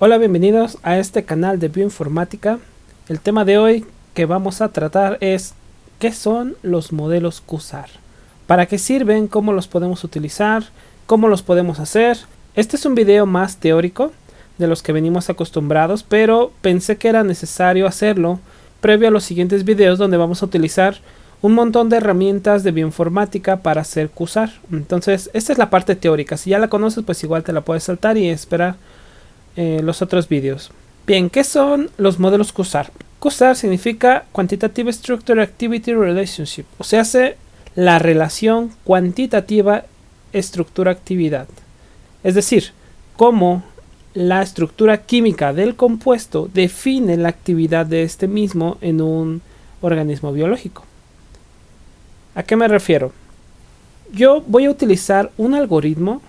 Hola, bienvenidos a este canal de bioinformática. El tema de hoy que vamos a tratar es ¿qué son los modelos QSAR? ¿Para qué sirven? ¿Cómo los podemos utilizar? ¿Cómo los podemos hacer? Este es un video más teórico de los que venimos acostumbrados, pero pensé que era necesario hacerlo previo a los siguientes videos donde vamos a utilizar un montón de herramientas de bioinformática para hacer QSAR. Entonces, esta es la parte teórica. Si ya la conoces, pues igual te la puedes saltar y esperar los otros vídeos. Bien, ¿qué son los modelos QSAR? QSAR significa Quantitative Structure Activity Relationship, o sea, hace la relación cuantitativa estructura-actividad. Es decir, cómo la estructura química del compuesto define la actividad de este mismo en un organismo biológico. ¿A qué me refiero? Yo voy a utilizar un algoritmo,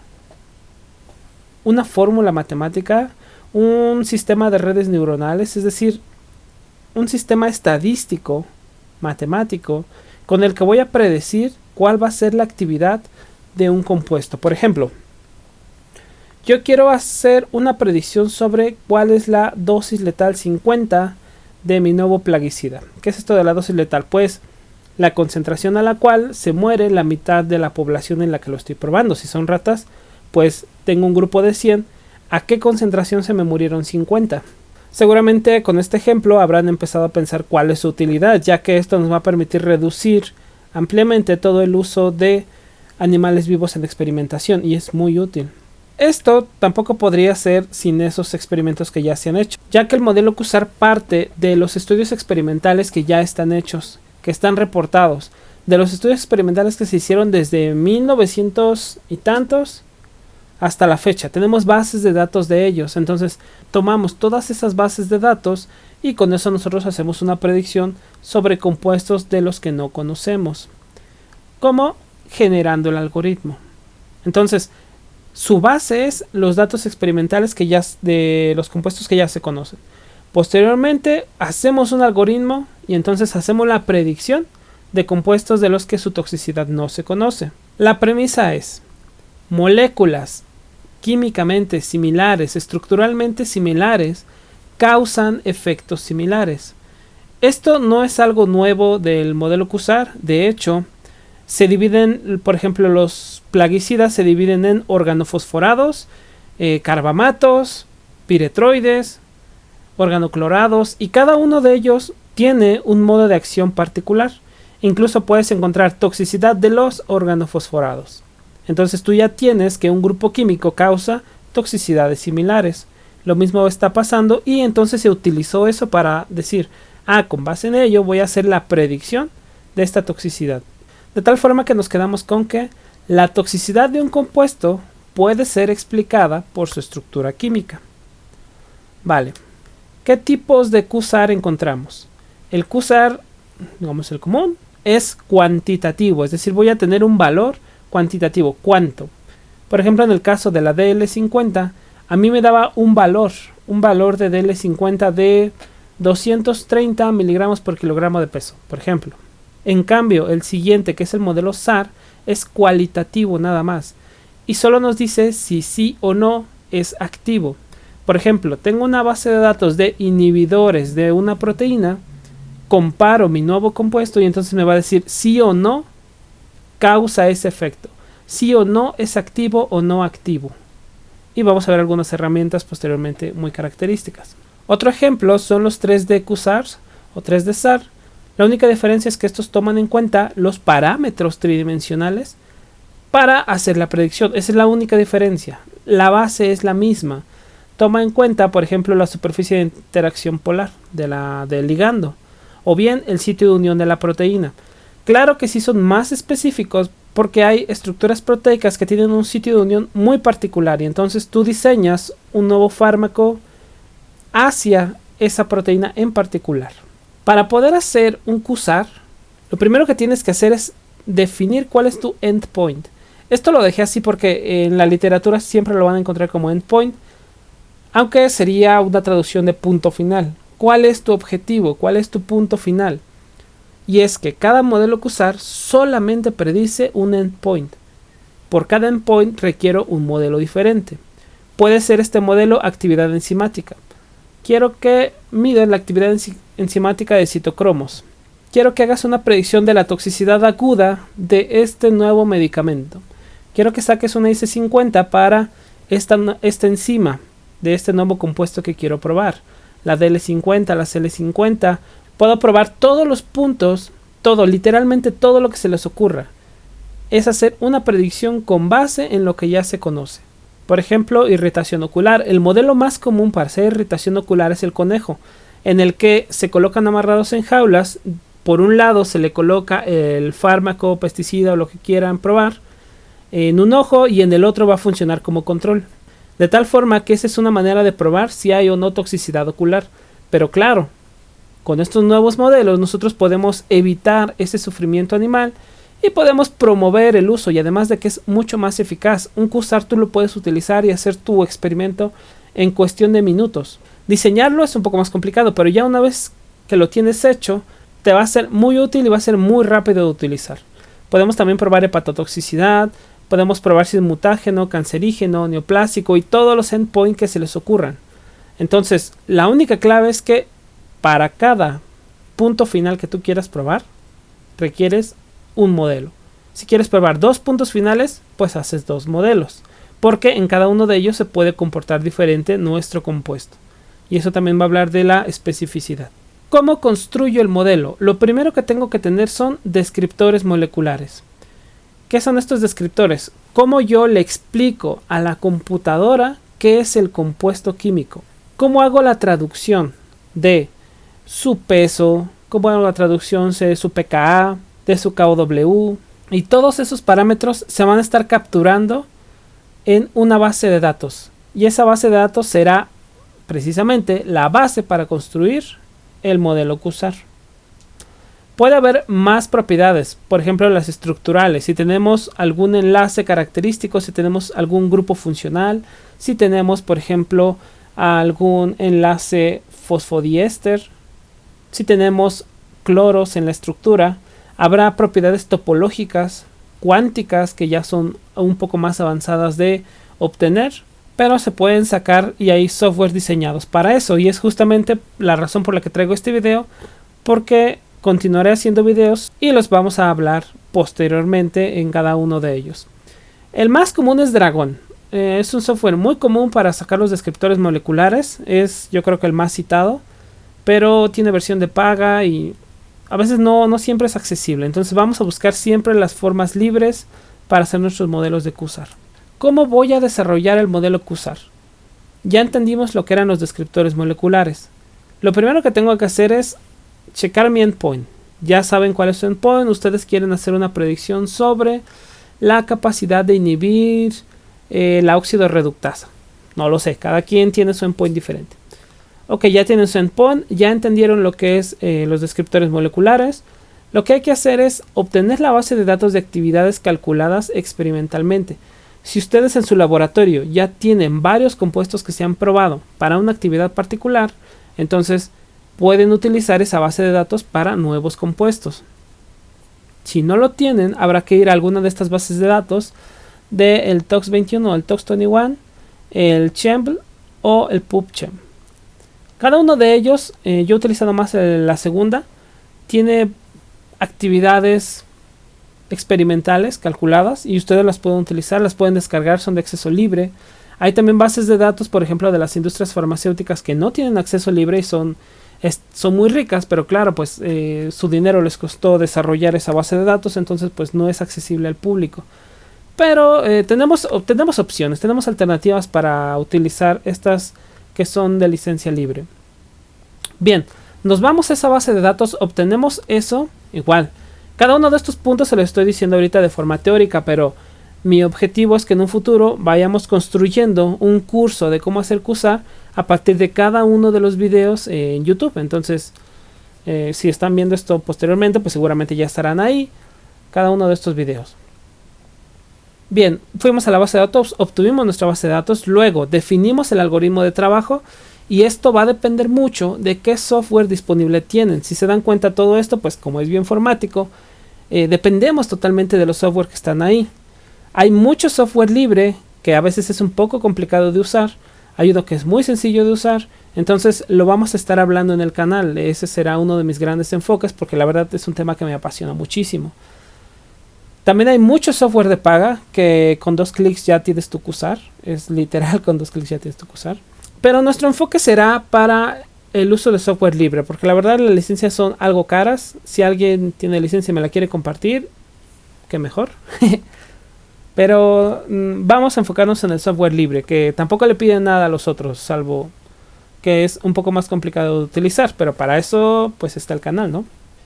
una fórmula matemática, un sistema de redes neuronales, es decir, un sistema estadístico matemático con el que voy a predecir cuál va a ser la actividad de un compuesto. Por ejemplo, yo quiero hacer una predicción sobre cuál es la dosis letal 50 de mi nuevo plaguicida. ¿Qué es esto de la dosis letal? Pues la concentración a la cual se muere la mitad de la población en la que lo estoy probando. Si son ratas, pues tengo un grupo de 100. ¿A qué concentración se me murieron 50? Seguramente con este ejemplo habrán empezado a pensar cuál es su utilidad, ya que esto nos va a permitir reducir ampliamente todo el uso de animales vivos en experimentación y es muy útil. Esto tampoco podría ser sin esos experimentos que ya se han hecho, ya que el modelo QSAR parte de los estudios experimentales que ya están hechos, que están reportados, de los estudios experimentales que se hicieron desde 1900 y tantos hasta la fecha. Tenemos bases de datos de ellos, entonces tomamos todas esas bases de datos y con eso nosotros hacemos una predicción sobre compuestos de los que no conocemos, como generando el algoritmo. Entonces su base es los datos experimentales que ya de los compuestos que ya se conocen. Posteriormente hacemos un algoritmo y entonces hacemos la predicción de compuestos de los que su toxicidad no se conoce. La premisa es: moléculas químicamente similares, estructuralmente similares, causan efectos similares. Esto no es algo nuevo del modelo QSAR. De hecho, se dividen, por ejemplo, los plaguicidas se dividen en organofosforados, carbamatos, piretroides, organoclorados, y cada uno de ellos tiene un modo de acción particular. Incluso puedes encontrar toxicidad de los organofosforados. Entonces tú ya tienes que un grupo químico causa toxicidades similares. Lo mismo está pasando y entonces se utilizó eso para decir, con base en ello voy a hacer la predicción de esta toxicidad. De tal forma que nos quedamos con que la toxicidad de un compuesto puede ser explicada por su estructura química. Vale. ¿Qué tipos de QSAR encontramos? El QSAR, digamos el común, es cuantitativo, es decir, voy a tener un valor cuantitativo. ¿Cuánto? Por ejemplo, en el caso de la DL50, a mí me daba un valor de DL50 de 230 miligramos por kilogramo de peso, por ejemplo. En cambio, el siguiente, que es el modelo SAR, es cualitativo nada más y solo nos dice si sí o no es activo. Por ejemplo, tengo una base de datos de inhibidores de una proteína, comparo mi nuevo compuesto y entonces me va a decir sí o no causa ese efecto, sí o no es activo o no activo. Y vamos a ver algunas herramientas posteriormente muy características. Otro ejemplo son los 3D QSARs o 3D SAR. La única diferencia es que estos toman en cuenta los parámetros tridimensionales para hacer la predicción. Esa es la única diferencia. La base es la misma. Toma en cuenta, por ejemplo, la superficie de interacción polar del ligando o bien el sitio de unión de la proteína. Claro que sí son más específicos porque hay estructuras proteicas que tienen un sitio de unión muy particular y entonces tú diseñas un nuevo fármaco hacia esa proteína en particular. Para poder hacer un QSAR, lo primero que tienes que hacer es definir cuál es tu endpoint. Esto lo dejé así porque en la literatura siempre lo van a encontrar como endpoint, aunque sería una traducción de punto final. ¿Cuál es tu objetivo? ¿Cuál es tu punto final? Y es que cada modelo QSAR solamente predice un endpoint. Por cada endpoint requiero un modelo diferente. puede ser este modelo actividad enzimática. Quiero que midas la actividad enzimática de citocromos. Quiero que hagas una predicción de la toxicidad aguda de este nuevo medicamento. Quiero que saques una IC50 para esta enzima de este nuevo compuesto que quiero probar. La DL50, la CL50. Puedo probar todos los puntos, todo, literalmente todo lo que se les ocurra. Es hacer una predicción con base en lo que ya se conoce. Por ejemplo, irritación ocular. El modelo más común para hacer irritación ocular es el conejo, en el que se colocan amarrados en jaulas. Por un lado se le coloca el fármaco, pesticida o lo que quieran probar en un ojo y en el otro va a funcionar como control. De tal forma que esa es una manera de probar si hay o no toxicidad ocular. Pero claro, con estos nuevos modelos nosotros podemos evitar ese sufrimiento animal y podemos promover el uso, y además de que es mucho más eficaz. Un QSAR tú lo puedes utilizar y hacer tu experimento en cuestión de minutos. Diseñarlo es un poco más complicado, pero ya una vez que lo tienes hecho, te va a ser muy útil y va a ser muy rápido de utilizar. Podemos también probar hepatotoxicidad, podemos probar si es mutágeno, cancerígeno, neoplásico y todos los endpoints que se les ocurran. Entonces, la única clave es que para cada punto final que tú quieras probar, requieres un modelo. Si quieres probar 2 puntos finales, pues haces 2 modelos, porque en cada uno de ellos se puede comportar diferente nuestro compuesto. Y eso también va a hablar de la especificidad. ¿Cómo construyo el modelo? Lo primero que tengo que tener son descriptores moleculares. ¿Qué son estos descriptores? ¿Cómo yo le explico a la computadora qué es el compuesto químico? ¿Cómo hago la traducción de su peso? ¿Cómo hago la traducción de su pKa, de su KOW? Y todos esos parámetros se van a estar capturando en una base de datos. Y esa base de datos será precisamente la base para construir el modelo QSAR. Puede haber más propiedades, por ejemplo las estructurales, si tenemos algún enlace característico, si tenemos algún grupo funcional, si tenemos por ejemplo algún enlace fosfodiéster, si tenemos cloros en la estructura, habrá propiedades topológicas, cuánticas que ya son un poco más avanzadas de obtener, pero se pueden sacar y hay software diseñados para eso, y es justamente la razón por la que traigo este video, porque continuaré haciendo videos y los vamos a hablar posteriormente en cada uno de ellos. El más común es Dragon. Es un software muy común para sacar los descriptores moleculares, es yo creo que el más citado, pero tiene versión de paga y a veces no siempre es accesible, entonces vamos a buscar siempre las formas libres para hacer nuestros modelos de QSAR. ¿Cómo voy a desarrollar el modelo QSAR? Ya entendimos lo que eran los descriptores moleculares. Lo primero que tengo que hacer es checar mi endpoint. Ya saben cuál es su endpoint. Ustedes quieren hacer una predicción sobre la capacidad de inhibir la óxido reductasa. No lo sé, cada quien tiene su endpoint diferente. Ok, ya tienen su endpoint, ya entendieron lo que es los descriptores moleculares. Lo que hay que hacer es obtener la base de datos de actividades calculadas experimentalmente. Si ustedes en su laboratorio ya tienen varios compuestos que se han probado para una actividad particular, entonces pueden utilizar esa base de datos para nuevos compuestos. Si no lo tienen, habrá que ir a alguna de estas bases de datos del TOX21 o el TOX21, el CHEMP o el PubChem. Cada uno de ellos, yo he utilizado más la segunda, tiene actividades experimentales calculadas y ustedes las pueden utilizar, las pueden descargar, son de acceso libre. Hay también bases de datos, por ejemplo, de las industrias farmacéuticas que no tienen acceso libre y son muy ricas, pero claro, pues su dinero les costó desarrollar esa base de datos, entonces pues no es accesible al público. Pero tenemos opciones, tenemos alternativas para utilizar estas que son de licencia libre. Bien, nos vamos a esa base de datos, obtenemos eso, igual. Cada uno de estos puntos se los estoy diciendo ahorita de forma teórica, pero mi objetivo es que en un futuro vayamos construyendo un curso de cómo hacer QSAR a partir de cada uno de los videos en YouTube. Entonces, si están viendo esto posteriormente, pues seguramente ya estarán ahí cada uno de estos videos. Bien, fuimos a la base de datos, obtuvimos nuestra base de datos, luego definimos el algoritmo de trabajo y esto va a depender mucho de qué software disponible tienen. Si se dan cuenta todo esto, pues como es bioinformático, dependemos totalmente de los software que están ahí. Hay mucho software libre que a veces es un poco complicado de usar. Hay uno que es muy sencillo de usar. Entonces lo vamos a estar hablando en el canal. Ese será uno de mis grandes enfoques porque la verdad es un tema que me apasiona muchísimo. También hay mucho software de paga que con 2 clics ya tienes tu QSAR. Es literal, con 2 clics ya tienes tu QSAR. Pero nuestro enfoque será para el uso de software libre, porque la verdad las licencias son algo caras. Si alguien tiene licencia y me la quiere compartir, que mejor. Pero vamos a enfocarnos en el software libre, que tampoco le piden nada a los otros, salvo que es un poco más complicado de utilizar. Pero para eso pues está el canal, ¿no?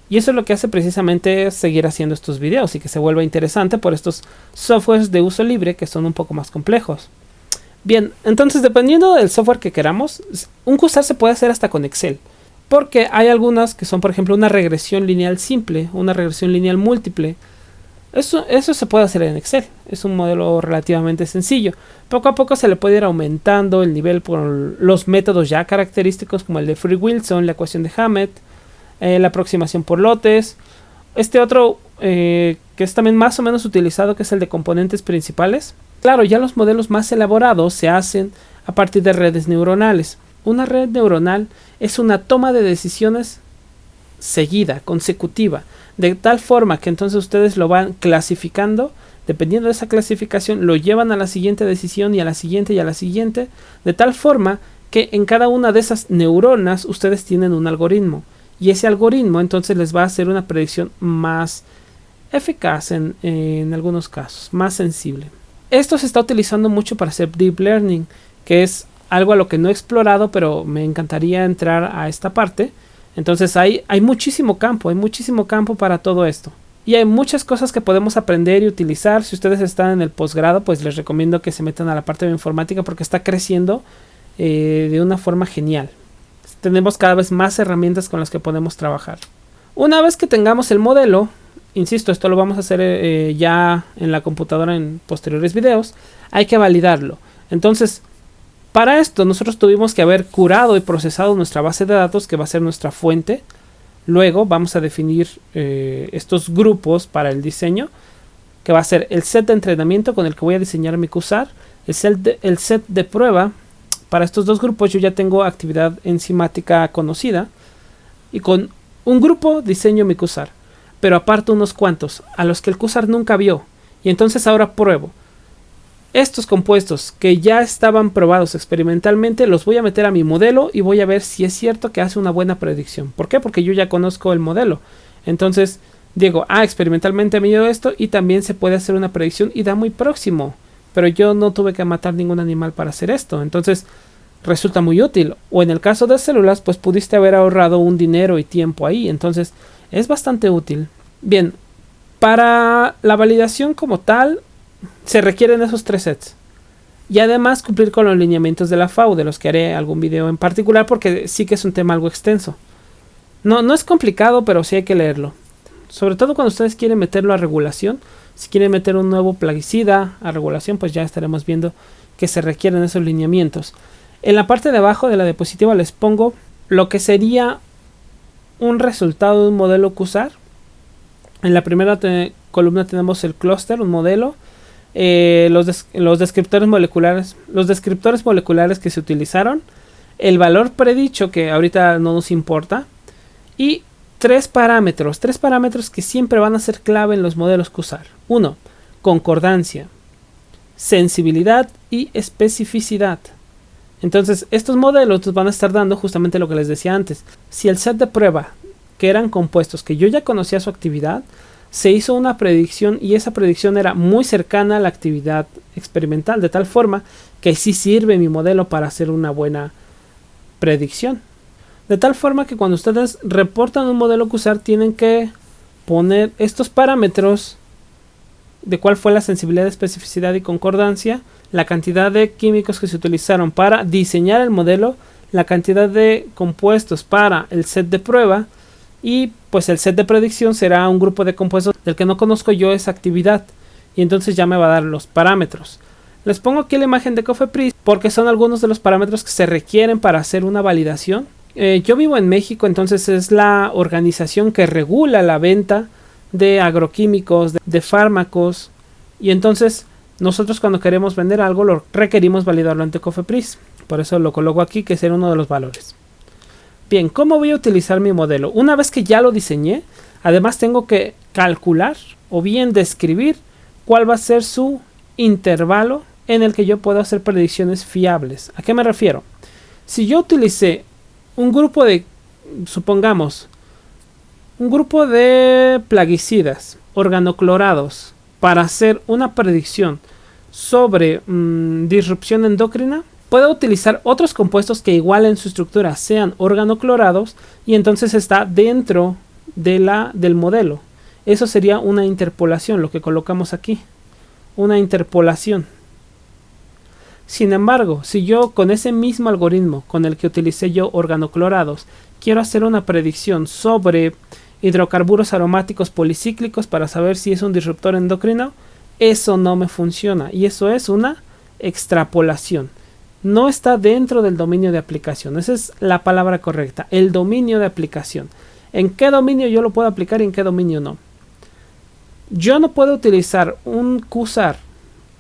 Y eso es lo que hace precisamente seguir haciendo estos videos y que se vuelva interesante por estos softwares de uso libre que son un poco más complejos. Bien, entonces dependiendo del software que queramos, un QSAR se puede hacer hasta con Excel. Porque hay algunas que son, por ejemplo, una regresión lineal simple, una regresión lineal múltiple. Eso se puede hacer en Excel. Es un modelo relativamente sencillo. Poco a poco se le puede ir aumentando el nivel por los métodos ya característicos como el de Free-Wilson, la ecuación de Hammett, la aproximación por lotes. Este otro que es también más o menos utilizado, que es el de componentes principales. Claro, ya los modelos más elaborados se hacen a partir de redes neuronales. Una red neuronal es una toma de decisiones seguida, consecutiva, de tal forma que entonces ustedes lo van clasificando. Dependiendo de esa clasificación, lo llevan a la siguiente decisión y a la siguiente y a la siguiente, de tal forma que en cada una de esas neuronas ustedes tienen un algoritmo. Y ese algoritmo entonces les va a hacer una predicción más eficaz en algunos casos, más sensible. Esto se está utilizando mucho para hacer deep learning, que es algo a lo que no he explorado, pero me encantaría entrar a esta parte. Entonces hay muchísimo campo para todo esto. Y hay muchas cosas que podemos aprender y utilizar. Si ustedes están en el posgrado, pues les recomiendo que se metan a la parte de informática porque está creciendo de una forma genial. Tenemos cada vez más herramientas con las que podemos trabajar. Una vez que tengamos el modelo, insisto, esto lo vamos a hacer ya en la computadora en posteriores videos, hay que validarlo. Entonces, para esto nosotros tuvimos que haber curado y procesado nuestra base de datos, que va a ser nuestra fuente. Luego vamos a definir estos grupos para el diseño, que va a ser el set de entrenamiento con el que voy a diseñar mi QSAR, el set de prueba. Para estos dos grupos yo ya tengo actividad enzimática conocida y con un grupo diseño mi QSAR, pero aparte unos cuantos a los que el QSAR nunca vio, y entonces ahora pruebo. Estos compuestos que ya estaban probados experimentalmente los voy a meter a mi modelo y voy a ver si es cierto que hace una buena predicción. ¿Por qué? Porque yo ya conozco el modelo. Entonces digo, experimentalmente me dio esto y también se puede hacer una predicción y da muy próximo. Pero yo no tuve que matar ningún animal para hacer esto. Entonces resulta muy útil. O en el caso de células, pues pudiste haber ahorrado un dinero y tiempo ahí. Entonces es bastante útil. Bien, para la validación como tal se requieren esos 3 sets. Y además cumplir con los lineamientos de la FAO, de los que haré algún video en particular, porque sí que es un tema algo extenso. No es complicado, pero sí hay que leerlo. Sobre todo cuando ustedes quieren meterlo a regulación. Si quieren meter un nuevo plaguicida a regulación, pues ya estaremos viendo que se requieren esos lineamientos. En la parte de abajo de la diapositiva les pongo lo que sería un resultado de un modelo QSAR. En la primera columna tenemos el clúster, un modelo. Los descriptores moleculares que se utilizaron, el valor predicho, que ahorita no nos importa, y tres parámetros que siempre van a ser clave en los modelos QSAR. 1. Concordancia, sensibilidad y especificidad. Entonces estos modelos nos van a estar dando justamente lo que les decía antes. Si el set de prueba, que eran compuestos que yo ya conocía su actividad, se hizo una predicción y esa predicción era muy cercana a la actividad experimental, de tal forma que sí sirve mi modelo para hacer una buena predicción. De tal forma que cuando ustedes reportan un modelo QSAR tienen que poner estos parámetros de cuál fue la sensibilidad, especificidad y concordancia, la cantidad de químicos que se utilizaron para diseñar el modelo, la cantidad de compuestos para el set de prueba, y pues el set de predicción será un grupo de compuestos del que no conozco yo esa actividad, y entonces ya me va a dar los parámetros. Les pongo aquí la imagen de Cofepris porque son algunos de los parámetros que se requieren para hacer una validación. Yo vivo en México, entonces es la organización que regula la venta de agroquímicos, de fármacos, y entonces Nosotros cuando queremos vender algo lo requerimos validarlo ante Cofepris. Por eso lo coloco aquí, que será uno de los valores. Bien, ¿cómo voy a utilizar mi modelo? Una vez que ya lo diseñé, además tengo que calcular o bien describir cuál va a ser su intervalo en el que yo puedo hacer predicciones fiables. ¿A qué me refiero? Si yo utilicé un grupo de, supongamos, un grupo de plaguicidas organoclorados para hacer una predicción sobre disrupción endocrina, puedo utilizar otros compuestos que igual en su estructura sean organoclorados y entonces está dentro de del modelo. Eso sería una interpolación, lo que colocamos aquí, una interpolación. Sin embargo, si yo con ese mismo algoritmo con el que utilicé yo organoclorados quiero hacer una predicción sobre hidrocarburos aromáticos policíclicos para saber si es un disruptor endocrino, eso no me funciona y eso es una extrapolación. No está dentro del dominio de aplicación. Esa es la palabra correcta, el dominio de aplicación. ¿En qué dominio yo lo puedo aplicar y en qué dominio no? Yo no puedo utilizar un QSAR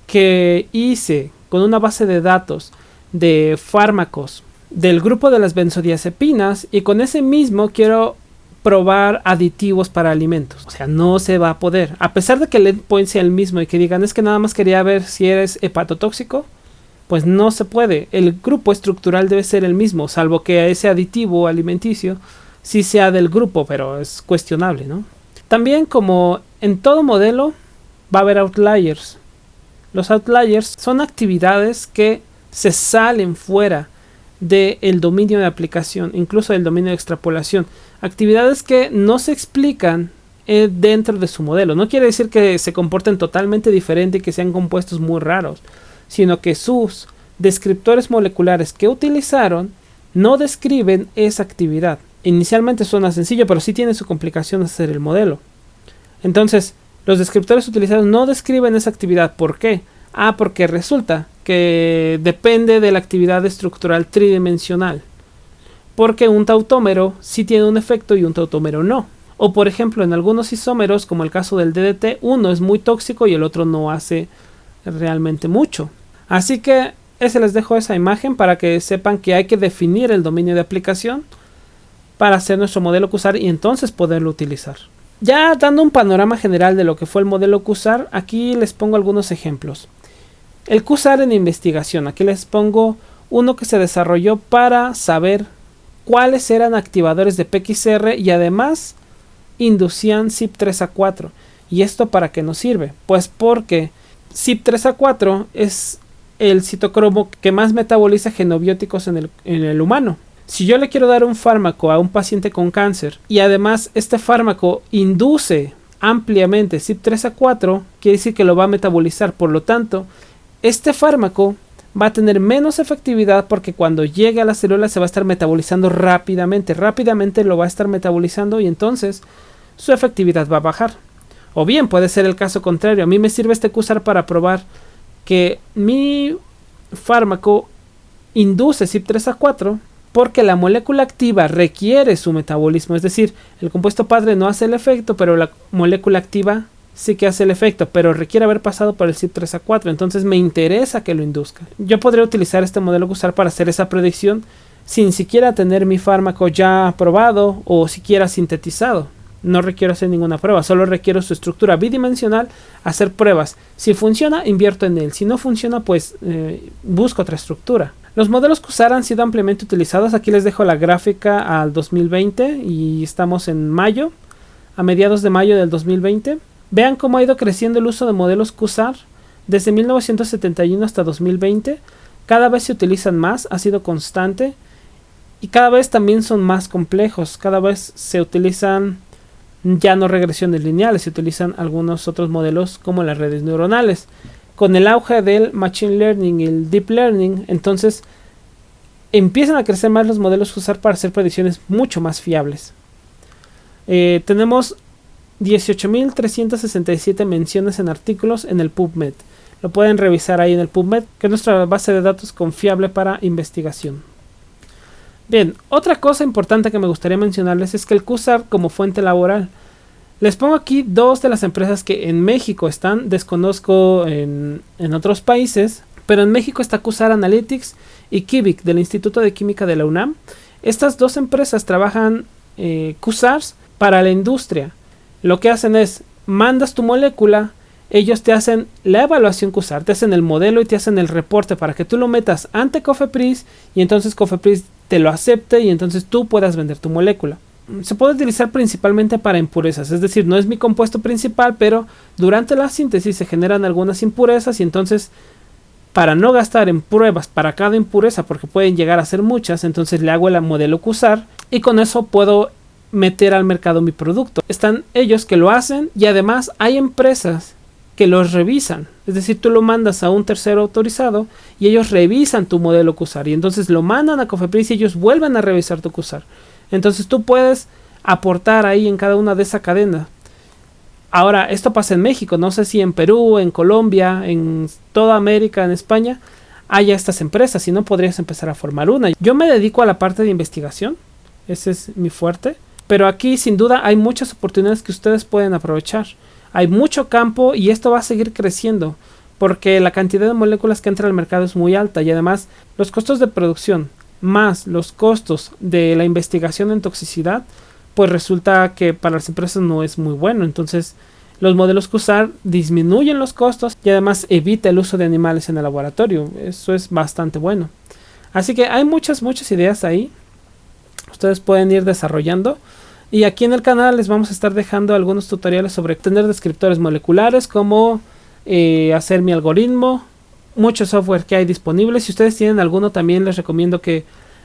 que hice con una base de datos de fármacos del grupo de las benzodiazepinas y con ese mismo quiero probar aditivos para alimentos. O sea, no se va a poder. A pesar de que el endpoint sea el mismo y que digan es que nada más quería ver si eres hepatotóxico, pues no se puede. El grupo estructural debe ser el mismo, salvo que ese aditivo alimenticio sí sea del grupo, pero es cuestionable, ¿no? También, como en todo modelo, va a haber outliers. Los outliers son actividades que se salen fuera del dominio de aplicación, incluso del dominio de extrapolación. Actividades que no se explican dentro de su modelo. No quiere decir que se comporten totalmente diferente y que sean compuestos muy raros, sino que sus descriptores moleculares que utilizaron no describen esa actividad. Inicialmente suena sencillo, pero sí tiene su complicación hacer el modelo. Entonces, los descriptores utilizados no describen esa actividad. ¿Por qué? Porque resulta que depende de la actividad estructural tridimensional. Porque un tautómero sí tiene un efecto y un tautómero no. O por ejemplo, en algunos isómeros, como el caso del DDT, uno es muy tóxico y el otro no hace realmente mucho. Así que les dejo esa imagen para que sepan que hay que definir el dominio de aplicación para hacer nuestro modelo QSAR y entonces poderlo utilizar. Ya dando un panorama general de lo que fue el modelo QSAR, aquí les pongo algunos ejemplos. El QSAR en investigación, aquí les pongo uno que se desarrolló para saber cuáles eran activadores de PXR y además inducían CYP3A4. ¿Y esto para qué nos sirve? Pues porque CYP3A4 es el citocromo que más metaboliza genobióticos en el humano. Si yo le quiero dar un fármaco a un paciente con cáncer y además este fármaco induce ampliamente CYP3A4, quiere decir que lo va a metabolizar. Por lo tanto, este fármaco va a tener menos efectividad porque cuando llegue a la célula se va a estar metabolizando rápidamente. Rápidamente lo va a estar metabolizando y entonces su efectividad va a bajar. O bien puede ser el caso contrario. A mí me sirve este QSAR para probar que mi fármaco induce CYP3A4 porque la molécula activa requiere su metabolismo. Es decir, el compuesto padre no hace el efecto, pero la molécula activa sí que hace el efecto, pero requiere haber pasado por el CYP3A4. Entonces me interesa que lo induzca. Yo podría utilizar este modelo QSAR para hacer esa predicción sin siquiera tener mi fármaco ya probado o siquiera sintetizado. No requiero hacer ninguna prueba, solo requiero su estructura bidimensional, hacer pruebas. Si funciona, invierto en él. Si no funciona, pues busco otra estructura. Los modelos QSAR han sido ampliamente utilizados. Aquí les dejo la gráfica al 2020 y estamos en mayo, a mediados de mayo del 2020. Vean cómo ha ido creciendo el uso de modelos QSAR desde 1971 hasta 2020. Cada vez se utilizan más, ha sido constante y cada vez también son más complejos. Cada vez se utilizan ya no regresiones lineales, se utilizan algunos otros modelos como las redes neuronales. Con el auge del Machine Learning y el Deep Learning, entonces empiezan a crecer más los modelos QSAR para hacer predicciones mucho más fiables. Tenemos 18.367 menciones en artículos en el PubMed. Lo pueden revisar ahí en el PubMed, que es nuestra base de datos confiable para investigación. Bien, otra cosa importante que me gustaría mencionarles es que el QSAR como fuente laboral. Les pongo aquí dos de las empresas que en México están, desconozco en otros países, pero en México está QSAR Analytics y Kivic del Instituto de Química de la UNAM. Estas dos empresas trabajan QSARs para la industria. Lo que hacen es, mandas tu molécula, ellos te hacen la evaluación QSAR, te hacen el modelo y te hacen el reporte para que tú lo metas ante COFEPRIS y entonces COFEPRIS te lo acepte y entonces tú puedas vender tu molécula. Se puede utilizar principalmente para impurezas, es decir, no es mi compuesto principal, pero durante la síntesis se generan algunas impurezas y entonces para no gastar en pruebas para cada impureza, porque pueden llegar a ser muchas, entonces le hago el modelo QSAR y con eso puedo meter al mercado mi producto. Están ellos que lo hacen y además hay empresas que los revisan, es decir, tú lo mandas a un tercero autorizado y ellos revisan tu modelo QSAR y entonces lo mandan a COFEPRIS y ellos vuelven a revisar tu QSAR. Entonces tú puedes aportar ahí en cada una de esa cadena. Ahora, esto pasa en México, no sé si en Perú, en Colombia, en toda América, en España, haya estas empresas, si no podrías empezar a formar una. Yo me dedico a la parte de investigación, ese es mi fuerte, pero aquí sin duda hay muchas oportunidades que ustedes pueden aprovechar. Hay mucho campo y esto va a seguir creciendo, porque la cantidad de moléculas que entra al mercado es muy alta y además los costos de producción más los costos de la investigación en toxicidad, pues resulta que para las empresas no es muy bueno. Entonces los modelos QSAR disminuyen los costos y además evita el uso de animales en el laboratorio. Eso es bastante bueno. Así que hay muchas ideas ahí. Ustedes pueden ir desarrollando. Y aquí en el canal les vamos a estar dejando algunos tutoriales sobre tener descriptores moleculares, cómo hacer mi algoritmo, mucho software que hay disponible. Si ustedes tienen alguno también les recomiendo que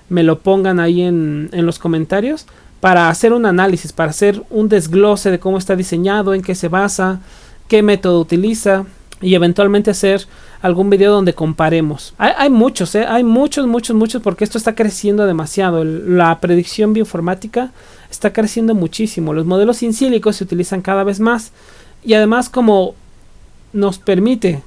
me lo pongan ahí en los comentarios para hacer un análisis, para hacer un desglose de cómo está diseñado, en qué se basa, qué método utiliza y eventualmente hacer algún video donde comparemos. Hay muchos, hay muchos porque esto está creciendo demasiado. La predicción bioinformática está creciendo muchísimo. Los modelos in silico se utilizan cada vez más y además como nos permite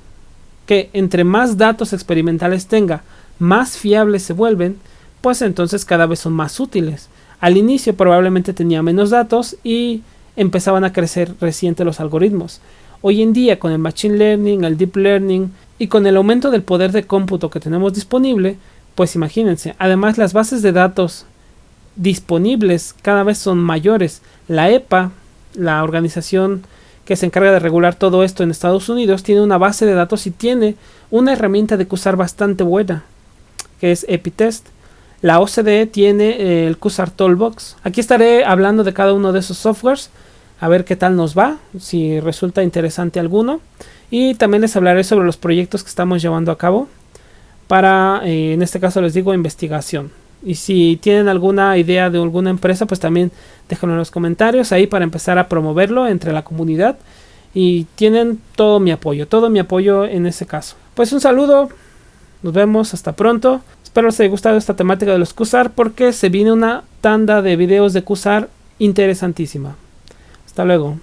que entre más datos experimentales tenga, más fiables se vuelven, pues entonces cada vez son más útiles. Al inicio probablemente tenía menos datos y empezaban a crecer reciente los algoritmos. Hoy en día con el Machine Learning, el Deep Learning y con el aumento del poder de cómputo que tenemos disponible, pues imagínense, además las bases de datos disponibles cada vez son mayores. La EPA, la organización que se encarga de regular todo esto en Estados Unidos, tiene una base de datos y tiene una herramienta de QSAR bastante buena, que es EPITest. La OCDE tiene el QSAR Toolbox. Aquí estaré hablando de cada uno de esos softwares, a ver qué tal nos va, si resulta interesante alguno. Y también les hablaré sobre los proyectos que estamos llevando a cabo para, en este caso les digo, investigación. Y si tienen alguna idea de alguna empresa, pues también déjenlo en los comentarios ahí para empezar a promoverlo entre la comunidad. Y tienen todo mi apoyo en ese caso. Pues un saludo, nos vemos, hasta pronto. Espero les haya gustado esta temática de los QSAR porque se viene una tanda de videos de QSAR interesantísima. Hasta luego.